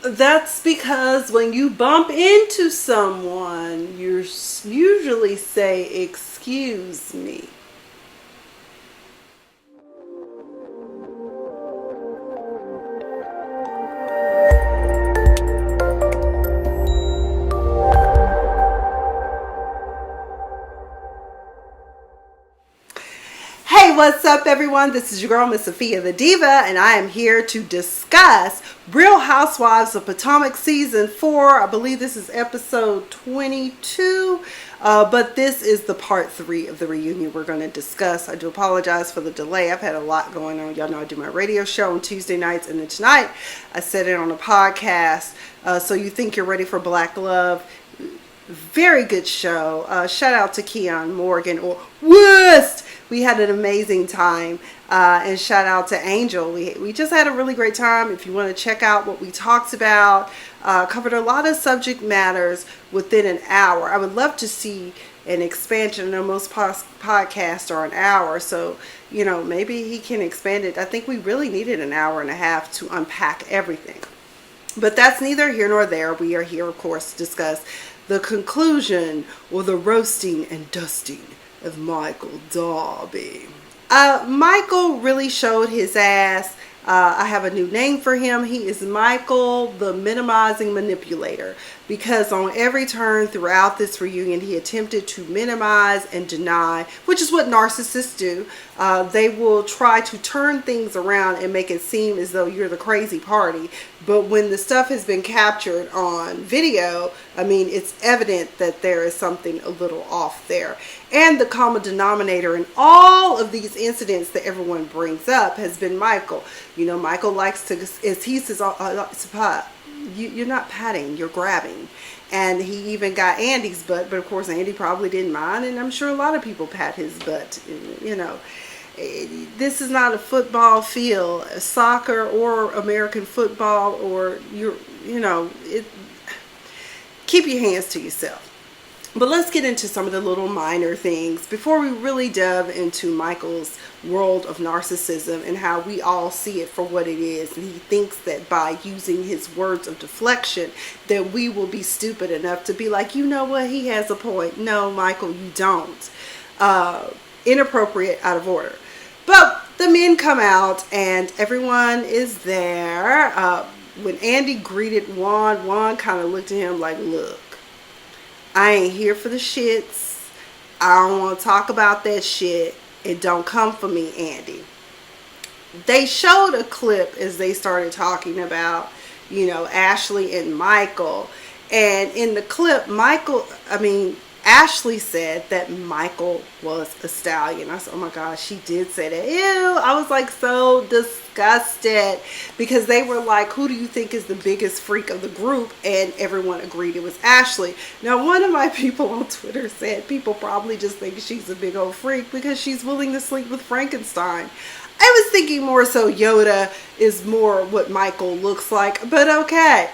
That's because when you bump into someone, you usually say, "Excuse me." Hey, what's up, everyone? This is your girl, Miss Sophia the Diva, and I am here to discuss Real Housewives of Potomac Season 4. I believe this is episode 22, but this is the part 3 of the reunion we're going to discuss. I do apologize for the delay. I've had a lot going on. Y'all know I do my radio show on Tuesday nights, and then tonight I said it on a podcast. So you think you're ready for Black Love? Very good show. Shout out to Keon Morgan or West. We had an amazing time, and shout out to Angel. We just had a really great time. If you want to check out what we talked about, covered a lot of subject matters within an hour. I would love to see an expansion. I know most podcasts are an hour, so maybe he can expand it. I think we really needed an hour and a half to unpack everything, but that's neither here nor there. We are here, of course, to discuss the conclusion or the roasting and dusting of Michael Darby. Michael really showed his ass. I have a new name for him. He is Michael the Minimizing Manipulator, because on every turn throughout this reunion he attempted to minimize and deny, which is what narcissists do. They will try to turn things around and make it seem as though you're the crazy party, but when the stuff has been captured on video, I mean, it's evident that there is something a little off there. And the common denominator in all of these incidents that everyone brings up has been Michael. Michael likes to, as he says, you're not patting, you're grabbing. And he even got Andy's butt, but of course Andy probably didn't mind, and I'm sure a lot of people pat his butt. This is not a football field, soccer or American football, or keep your hands to yourself. But let's get into some of the little minor things before we really delve into Michael's world of narcissism and how we all see it for what it is. And he thinks that by using his words of deflection that we will be stupid enough to be like, you know what, he has a point. No, Michael, you don't. Inappropriate, out of order. But the men come out and everyone is there. When Andy greeted Juan kind of looked at him like, look, I ain't here for the shits. I don't want to talk about that shit. And don't come for me, Andy. They showed a clip as they started talking about, Ashley and Michael. And in the clip, Ashley said that Michael was a stallion. I said, oh my gosh, she did say that. Ew, I was like so disgusted, because they were like, who do you think is the biggest freak of the group? And everyone agreed it was Ashley. Now, one of my people on Twitter said people probably just think she's a big old freak because she's willing to sleep with Frankenstein. I was thinking more so Yoda is more what Michael looks like, but okay.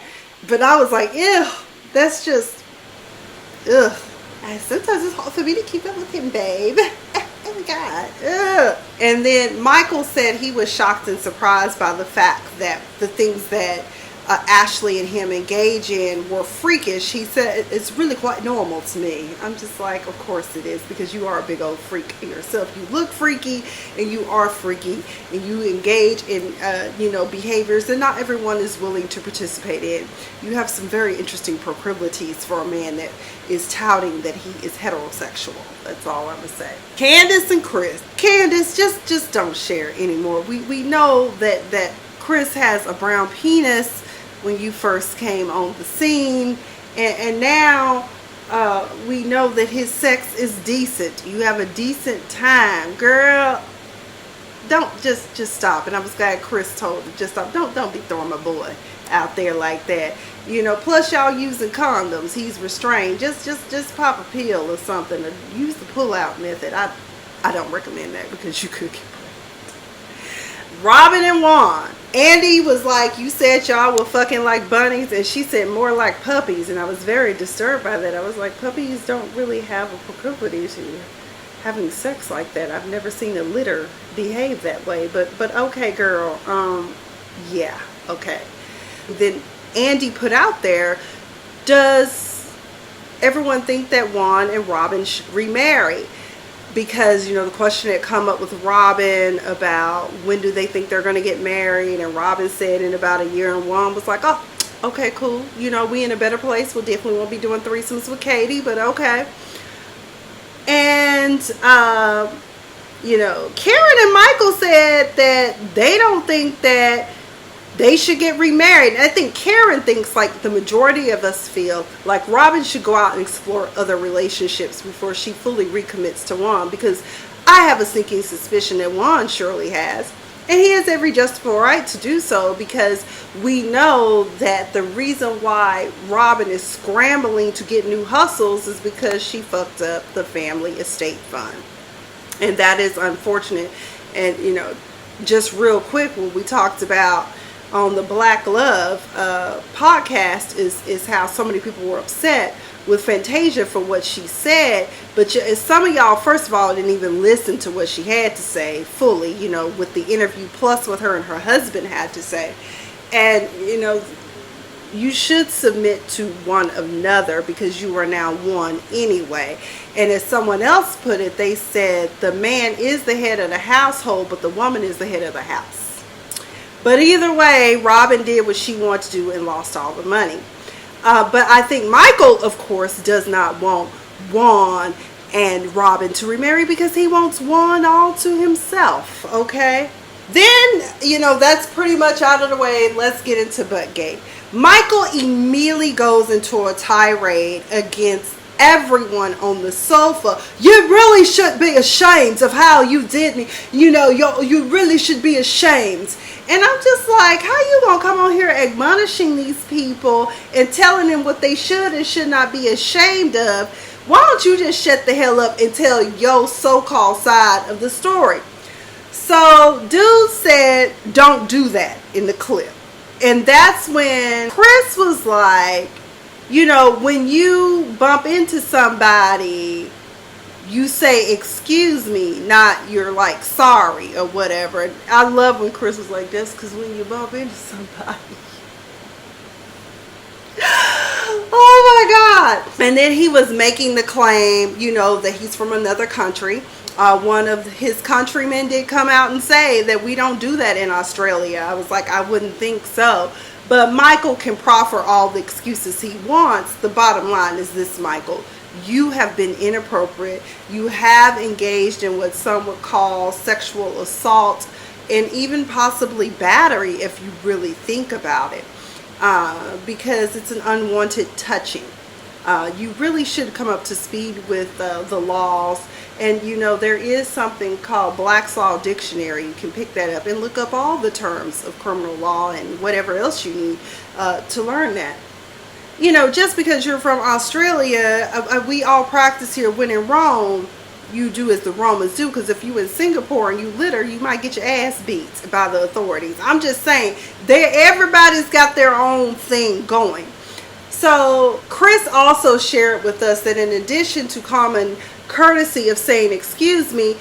But I was like, ew, that's just, ugh. Sometimes it's hard for me to keep up with him, babe. Oh my God. Ugh. And then Michael said he was shocked and surprised by the fact that the things that Ashley and him engage in were freakish. He said it's really quite normal to me. I'm just like, of course it is, because you are a big old freak yourself. You look freaky and you are freaky, and you engage in behaviors that not everyone is willing to participate in. You have some very interesting proclivities for a man that is touting that he is heterosexual. That's all I'm gonna say. Candace and Chris. Candace, just don't share anymore. We know that Chris has a brown penis when you first came on the scene, and now we know that his sex is decent. You have a decent time, girl. Don't just stop. And I was glad Chris told him just stop. Don't be throwing my boy out there like that. Plus y'all using condoms. He's restrained. Just pop a pill or something, or use the pull-out method. I don't recommend that, because you could get pregnant. Robin and Juan. Andy was like, you said y'all were fucking like bunnies, and she said more like puppies, and I was very disturbed by that. I was like, puppies don't really have a proclivity to having sex like that. I've never seen a litter behave that way, but okay, girl. Yeah, okay. then Andy put out there, does everyone think that Juan and Robin should remarry? Because, the question had come up with Robin about when do they think they're going to get married, and Robin said in about a year, and Juan was like, oh, okay, cool. We in a better place. We'll definitely won't be doing threesomes with Katie, but okay. And, Karen and Michael said that they don't think that they should get remarried. And I think Karen thinks, like the majority of us feel, like Robin should go out and explore other relationships before she fully recommits to Juan, because I have a sneaking suspicion that Juan surely has. And he has every justifiable right to do so, because we know that the reason why Robin is scrambling to get new hustles is because she fucked up the family estate fund. And that is unfortunate. And, just real quick, what we talked about on the Black Love podcast is how so many people were upset with Fantasia for what she said. But some of y'all, first of all, didn't even listen to what she had to say fully, with the interview, plus what her and her husband had to say. And, you should submit to one another, because you are now one anyway. And as someone else put it, they said the man is the head of the household, but the woman is the head of the house. But either way, Robin did what she wanted to do and lost all the money. But I think Michael, of course, does not want Juan and Robin to remarry, because he wants Juan all to himself, okay? Then, that's pretty much out of the way. Let's get into Buttgate. Michael immediately goes into a tirade against everyone on the sofa. You really should be ashamed of how you did me. You really should be ashamed. And I'm just like, how you gonna come on here admonishing these people and telling them what they should and should not be ashamed of? Why don't you just shut the hell up and tell your so-called side of the story? So dude said, don't do that in the clip. And that's when Chris was like, when you bump into somebody, you say, excuse me, not you're like sorry or whatever. And I love when Chris was like, that's because when you bump into somebody. Oh my God. And then he was making the claim, that he's from another country. One of his countrymen did come out and say that we don't do that in Australia. I was like, I wouldn't think so. But Michael can proffer all the excuses he wants. The bottom line is this, Michael. You have been inappropriate. You have engaged in what some would call sexual assault and even possibly battery, if you really think about it, because it's an unwanted touching. You really should come up to speed with the laws. And there is something called Black's Law Dictionary. You can pick that up and look up all the terms of criminal law and whatever else you need to learn that. Just because you're from Australia, we all practice here, when in Rome, you do as the Romans do. Because if you in Singapore and you litter, you might get your ass beat by the authorities. I'm just saying, everybody's got their own thing going. So Chris also shared with us that in addition to common courtesy of saying, excuse me,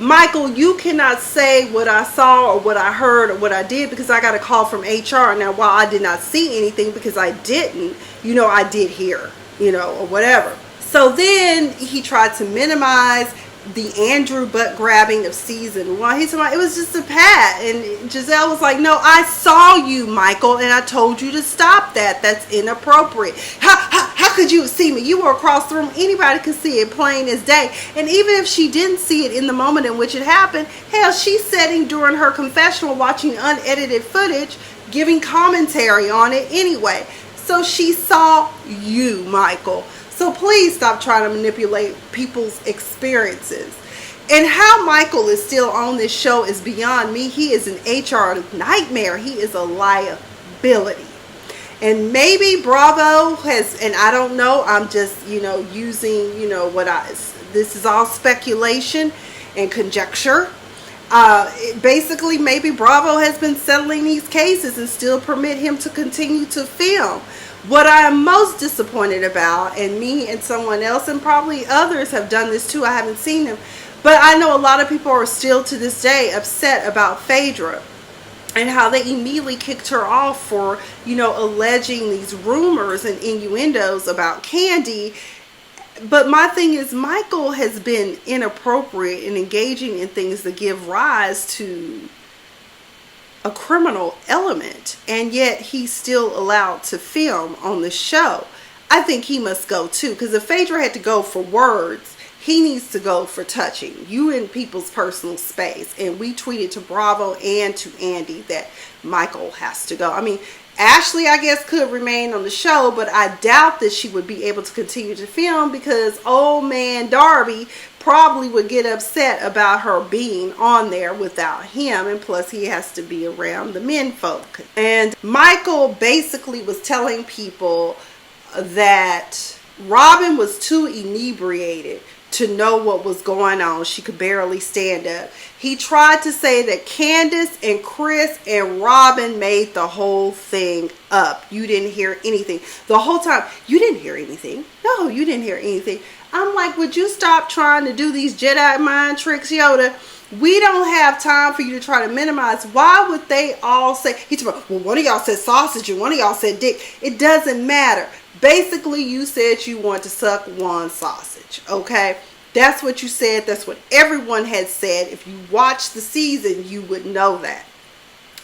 Michael, you cannot say what I saw or what I heard or what I did, because I got a call from HR. Now, while I did not see anything, because I didn't, I did hear, or whatever. So then he tried to minimize the Andrew butt grabbing of season 1. He said, it was just a pat. And Giselle was like, no, I saw you, Michael, and I told you to stop that. That's inappropriate. How could you see me? You were across the room. Anybody could see it plain as day. And even if she didn't see it in the moment in which it happened, hell, she's sitting during her confessional watching unedited footage, giving commentary on it anyway. So she saw you, Michael. So please stop trying to manipulate people's experiences. And how Michael is still on this show is beyond me. He is an HR nightmare. He is a liability. And maybe Bravo has, and I don't know, I'm just, using, this is all speculation and conjecture. Basically, maybe Bravo has been settling these cases and still permit him to continue to film. What I am most disappointed about, and me and someone else, and probably others have done this too, I haven't seen them, but I know a lot of people are still to this day upset about Phadera. and how they immediately kicked her off for, alleging these rumors and innuendos about Kandi. But my thing is, Michael has been inappropriate in engaging in things that give rise to a criminal element, and yet he's still allowed to film on the show. I think he must go too, because if Phadera had to go for words, he needs to go for touching. You in people's personal space. And we tweeted to Bravo and to Andy that Michael has to go. I mean, Ashley, I guess, could remain on the show, but I doubt that she would be able to continue to film, because old man Darby probably would get upset about her being on there without him. And plus, he has to be around the men folk. And Michael basically was telling people that Robin was too inebriated to know what was going on. She could barely stand up. He tried to say that Candace and Chris and Robin made the whole thing up. You didn't hear anything. The whole time, you didn't hear anything. No, you didn't hear anything. I'm like, would you stop trying to do these Jedi mind tricks, Yoda? We don't have time for you to try to minimize. Why would they all say, he's like, well, one of y'all said sausage and one of y'all said dick. It doesn't matter. Basically, you said you want to suck one sausage, okay? That's what you said. That's what everyone had said. If you watch the season, you would know that.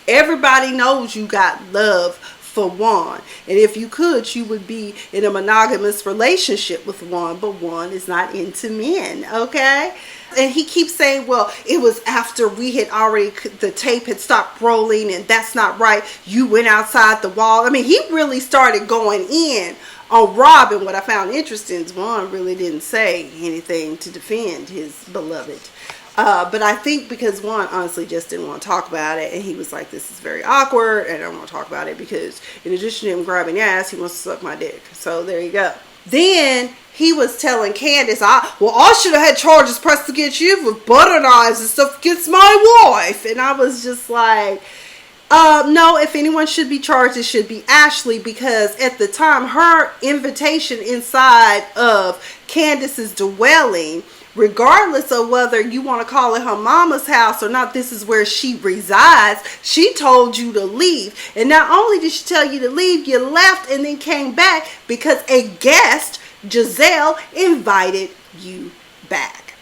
Everybody knows you got love for Juan. And if you could, you would be in a monogamous relationship with Juan. But Juan is not into men, okay? And he keeps saying, well, it was after we had already, the tape had stopped rolling, and that's not right. You went outside the wall. I mean, he really started going in on Robin. What I found interesting is Juan really didn't say anything to defend his beloved. But I think because Juan honestly just didn't want to talk about it, and he was like, this is very awkward, and I don't want to talk about it because in addition to him grabbing ass, he wants to suck my dick. So there you go. Then he was telling Candace, I should have had charges pressed against you with butter knives and stuff against my wife. And I was just like, no, if anyone should be charged, it should be Ashley, because at the time, her invitation inside of Candace's dwelling, regardless of whether you want to call it her mama's house or not, this is where she resides. She told you to leave. And not only did she tell you to leave, you left and then came back because a guest, Giselle, invited you back.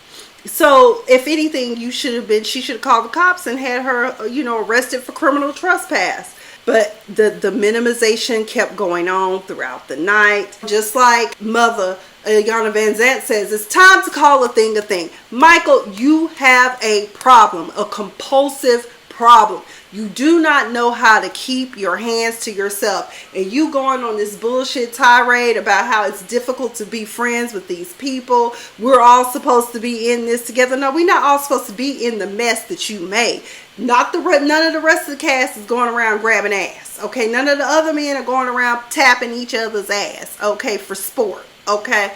So if anything, she should have called the cops and had her, arrested for criminal trespass. But the minimization kept going on throughout the night. Just like Mother Yana Van Zant says, it's time to call a thing a thing. Michael, you have a problem, a compulsive problem. You do not know how to keep your hands to yourself. And you going on this bullshit tirade about how it's difficult to be friends with these people. We're all supposed to be in this together. No, we're not all supposed to be in the mess that you made. None of the rest of the cast is going around grabbing ass. Okay, none of the other men are going around tapping each other's ass. Okay, for sport. Okay,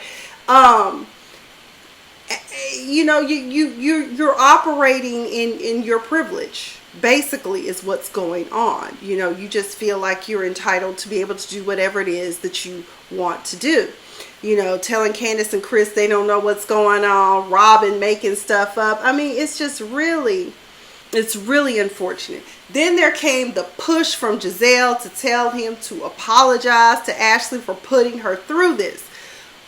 you're operating in your privilege. Basically is what's going on. You just feel like you're entitled to be able to do whatever it is that you want to do. Telling Candace and Chris they don't know what's going on. Robin making stuff up. I mean, it's really unfortunate. Then there came the push from Giselle to tell him to apologize to Ashley for putting her through this.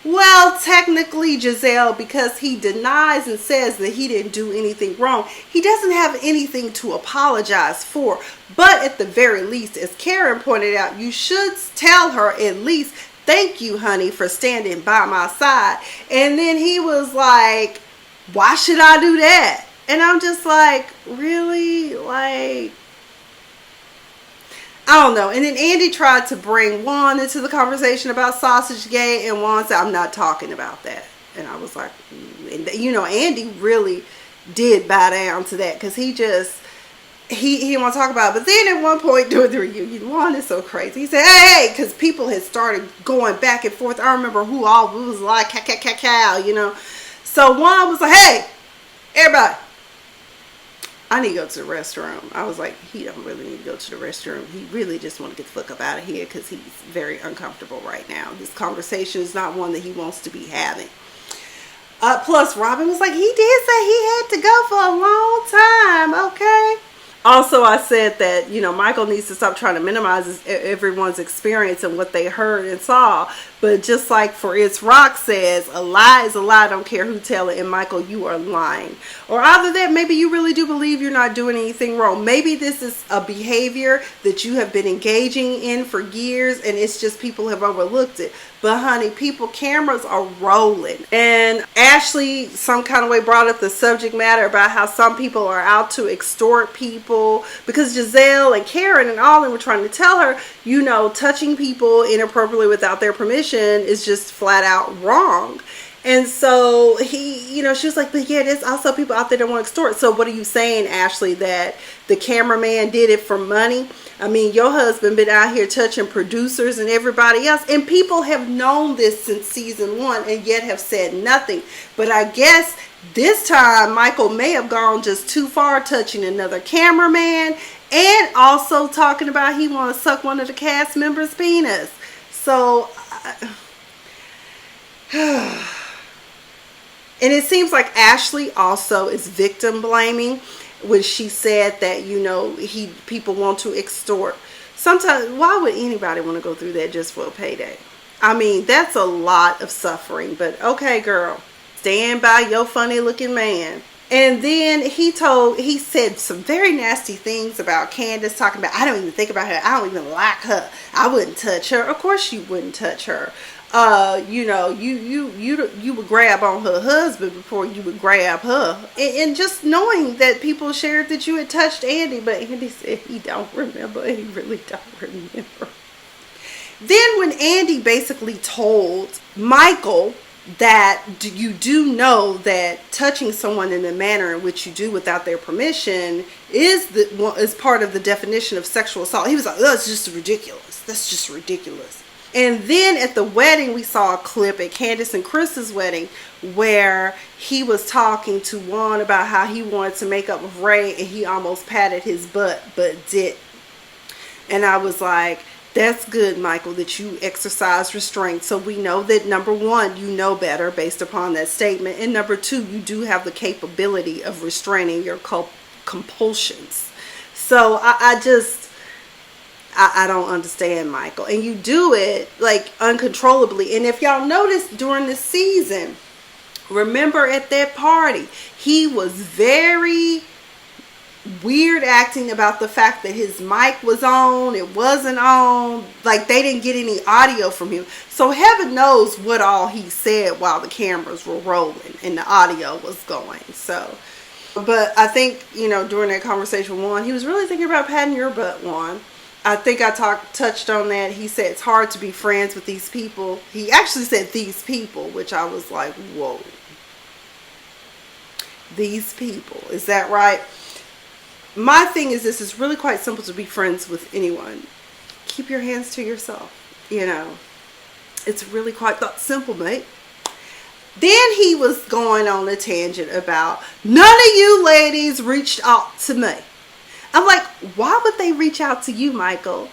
Well, technically, Giselle, because he denies and says that he didn't do anything wrong, he doesn't have anything to apologize for. But at the very least, as Karen pointed out, you should tell her at least, thank you, honey, for standing by my side. And then he was like, why should I do that? And I'm just like, really? I don't know. And then Andy tried to bring Juan into the conversation about Sausage Gate, and Juan said, I'm not talking about that. And I was like, Andy really did bow down to that, because he didn't want to talk about it. But then at one point during the reunion, Juan is so crazy. He said, hey, because people had started going back and forth. I remember who all was like, cow. So Juan was like, hey, everybody, I need to go to the restroom. I was like, he don't really need to go to the restroom. He really just want to get the fuck up out of here because he's very uncomfortable right now. This conversation is not one that he wants to be having. Plus, Robin was like, he did say he had to go for a long time, okay? Also, I said that, Michael needs to stop trying to minimize everyone's experience and what they heard and saw. But just like for It's Rock says, a lie is a lie, I don't care who tell it. And Michael, you are lying. Or either that, maybe you really do believe you're not doing anything wrong. Maybe this is a behavior that you have been engaging in for years and it's just people have overlooked it. But honey, cameras are rolling. And Ashley some kind of way brought up the subject matter about how some people are out to extort people, because Giselle and Karen and all of them were trying to tell her, touching people inappropriately without their permission is just flat out wrong. And so she was like, but yeah, there's also people out there that want to extort. So what are you saying, Ashley, that the cameraman did it for money? I mean, your husband been out here touching producers and everybody else, and people have known this since season 1 and yet have said nothing. But I guess this time Michael may have gone just too far, touching another cameraman and also talking about he want to suck one of the cast members' penis. So and it seems like Ashley also is victim blaming when she said that, people want to extort. Sometimes, why would anybody want to go through that just for a payday? I mean, that's a lot of suffering, but okay, girl, stand by your funny looking man. And then he said some very nasty things about Candace, talking about, I don't even think about her. I don't even like her. I wouldn't touch her. Of course you wouldn't touch her. You would grab on her husband before you would grab her. And just knowing that people shared that you had touched Andy, but Andy said he don't remember. He really don't remember. Then when Andy basically told Michael that you do know that touching someone in the manner in which you do without their permission is part of the definition of sexual assault, he was like, that's just ridiculous. That's just ridiculous. And then at the wedding, we saw a clip at Candace and Chris's wedding where he was talking to Juan about how he wanted to make up with Ray and he almost patted his butt but didn't. And I was like, that's good, Michael, that you exercise restraint. So we know that, number one, you know better based upon that statement. And number two, you do have the capability of restraining your compulsions. So I don't understand, Michael. And you do it like uncontrollably. And if y'all noticed during the season, remember at that party, he was very weird acting about the fact that his mic was on, it wasn't on, like they didn't get any audio from him. So heaven knows what all he said while the cameras were rolling and the audio was going. So, but I think, during that conversation with Juan, he was really thinking about patting your butt, Juan. I think I touched on that. He said it's hard to be friends with these people. He actually said these people, which I was like, whoa. These people. Is that right? My thing is this, it's really quite simple to be friends with anyone. Keep your hands to yourself. It's really quite that simple, mate. Then he was going on a tangent about none of you ladies reached out to me. I'm like, why would they reach out to you, Michael?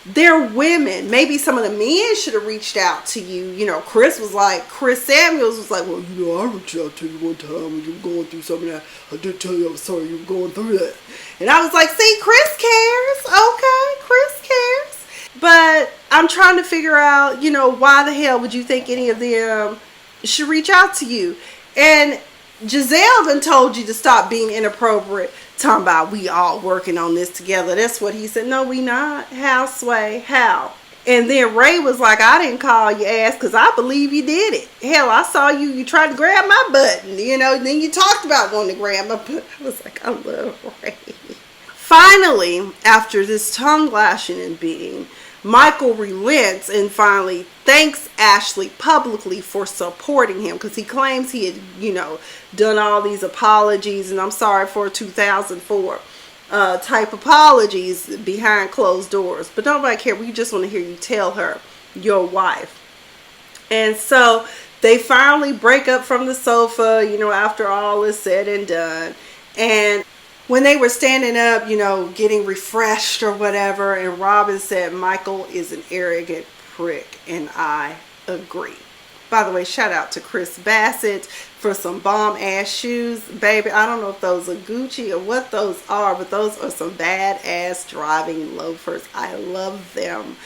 They're women. Maybe some of the men should have reached out to you. Chris Samuels was like, well, I reached out to you one time when you were going through some of that. I did tell you I'm sorry you were going through that. And I was like, see, Chris cares. Okay, Chris cares. But I'm trying to figure out, why the hell would you think any of them should reach out to you? And Giselle done told you to stop being inappropriate. Talking about we all working on this together. That's what he said. No, we not. How, Sway? How? And then Ray was like, I didn't call your ass because I believe you did it. Hell, I saw you tried to grab my butt. And, then you talked about wanting to grab my butt. I was like, I love Ray. Finally, after this tongue lashing and beating, Michael relents and finally thanks Ashley publicly for supporting him, because he claims he had, done all these apologies and I'm sorry for 2004 type apologies behind closed doors. But nobody cares. We just want to hear you tell her, your wife. And so they finally break up from the sofa, after all is said and done. And when they were standing up, getting refreshed or whatever, and Robin said, Michael is an arrogant prick, and I agree. By the way, shout out to Chris Bassett for some bomb ass shoes. Baby, I don't know if those are Gucci or what those are, but those are some badass driving loafers. I love them.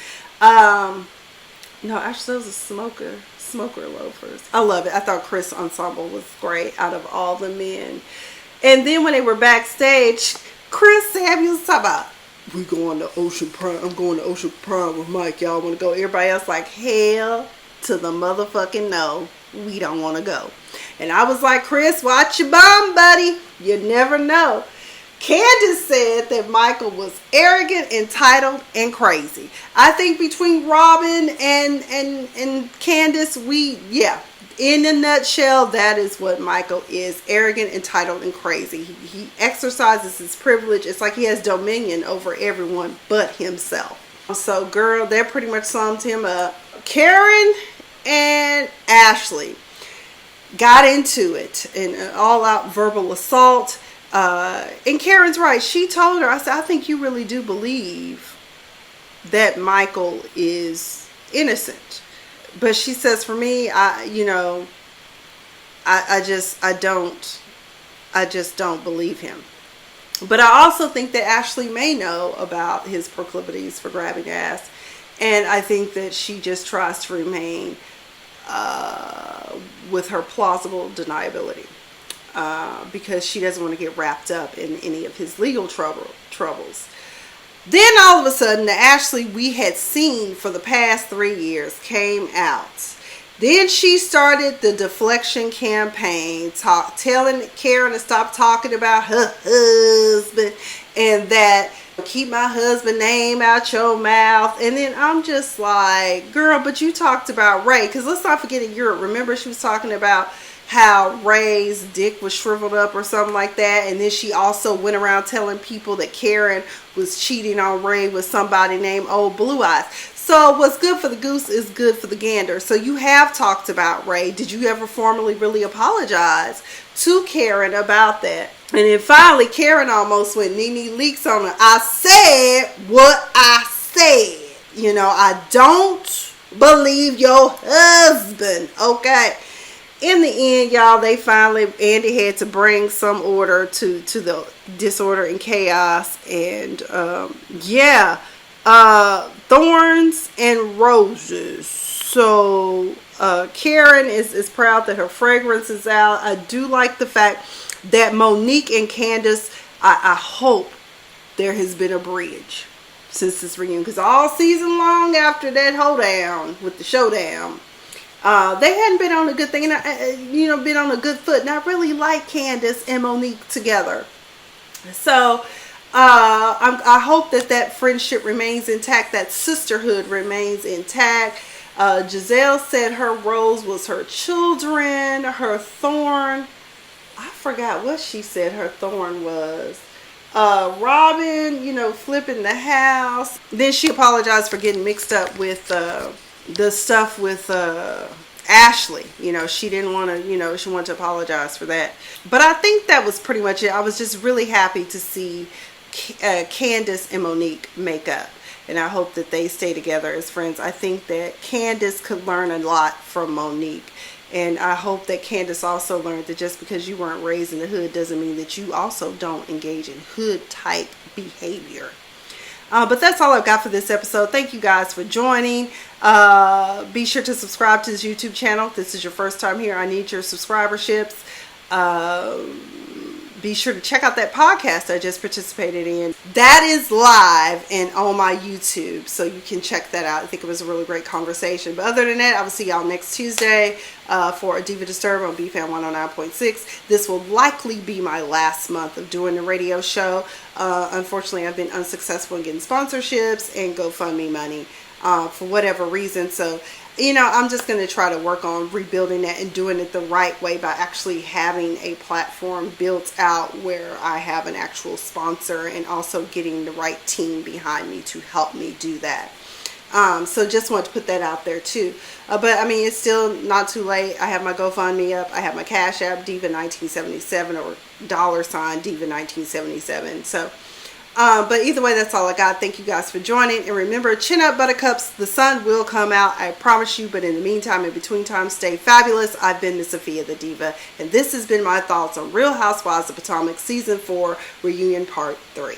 No, actually those are smoker loafers. I love it. I thought Chris Ensemble was great out of all the men. And then when they were backstage, Chris Samuels talking about, we going to Ocean Prime. I'm going to Ocean Prime with Mike. Y'all want to go? Everybody else like, hell to the motherfucking no. We don't want to go. And I was like, Chris, watch your bomb, buddy. You never know. Candace said that Michael was arrogant, entitled, and crazy. I think between Robin and Candace, in a nutshell, that is what Michael is. Arrogant, entitled, and crazy. He exercises his privilege. It's like he has dominion over everyone but himself. So, girl, that pretty much sums him up. Karen and Ashley got into it. An all-out verbal assault. And Karen's right. She told her, I said, I think you really do believe that Michael is innocent. But she says, for me, I just don't believe him. But I also think that Ashley may know about his proclivities for grabbing ass. And I think that she just tries to remain with her plausible deniability. Because she doesn't want to get wrapped up in any of his legal troubles. Then all of a sudden, the Ashley we had seen for the past 3 years came out. Then she started the deflection campaign, telling Karen to stop talking about her husband and that keep my husband's name out your mouth. And then I'm just like, girl, but you talked about Ray. Because let's not forget in Europe, remember she was talking about how Ray's dick was shriveled up or something like that. And then she also went around telling people that Karen was cheating on Ray with somebody named Old Blue Eyes. So what's good for the goose is good for the gander. So you have talked about Ray. Did you ever formally really apologize to Karen about that? And then finally Karen almost went Nene Leakes on her. I said what I said. I don't believe your husband. Okay. In the end, y'all, Andy had to bring some order to the disorder and chaos. And, thorns and roses. So, Karen is proud that her fragrance is out. I do like the fact that Monique and Candace, I hope there has been a bridge since this reunion. Because all season long after that hoedown with the showdown, they hadn't been on a good thing, and been on a good foot. And I really like Candace and Monique together. So I hope that friendship remains intact, that sisterhood remains intact. Giselle said her rose was her children, her thorn. I forgot what she said her thorn was. Robin, flipping the house. Then she apologized for getting mixed up with the stuff with Ashley. She didn't want to, she wanted to apologize for that. But I think that was pretty much it. I was just really happy to see Candace and Monique make up. And I hope that they stay together as friends. I think that Candace could learn a lot from Monique. And I hope that Candace also learned that just because you weren't raised in the hood doesn't mean that you also don't engage in hood type behavior. But that's all I've got for this episode. Thank you guys for joining. Be sure to subscribe to this YouTube channel. If this is your first time here, I need your subscriberships. Be sure to check out that podcast I just participated in. That is live and on my YouTube, so you can check that out. I think it was a really great conversation. But other than that, I will see y'all next Tuesday for a Diva Disturb on BFAN 109.6. This will likely be my last month of doing the radio show. Unfortunately, I've been unsuccessful in getting sponsorships and GoFundMe money for whatever reason. So, I'm just going to try to work on rebuilding that and doing it the right way by actually having a platform built out where I have an actual sponsor and also getting the right team behind me to help me do that. So just want to put that out there too. But it's still not too late. I have my GoFundMe up. I have my CashApp Diva 1977 or $Diva 1977. So But either way, that's all I got. Thank you guys for joining. And remember, chin up, buttercups. The sun will come out, I promise you. But in the meantime, in between time, stay fabulous. I've been Miss Sophia the Diva. And this has been my thoughts on Real Housewives of Potomac Season 4 Reunion Part 3.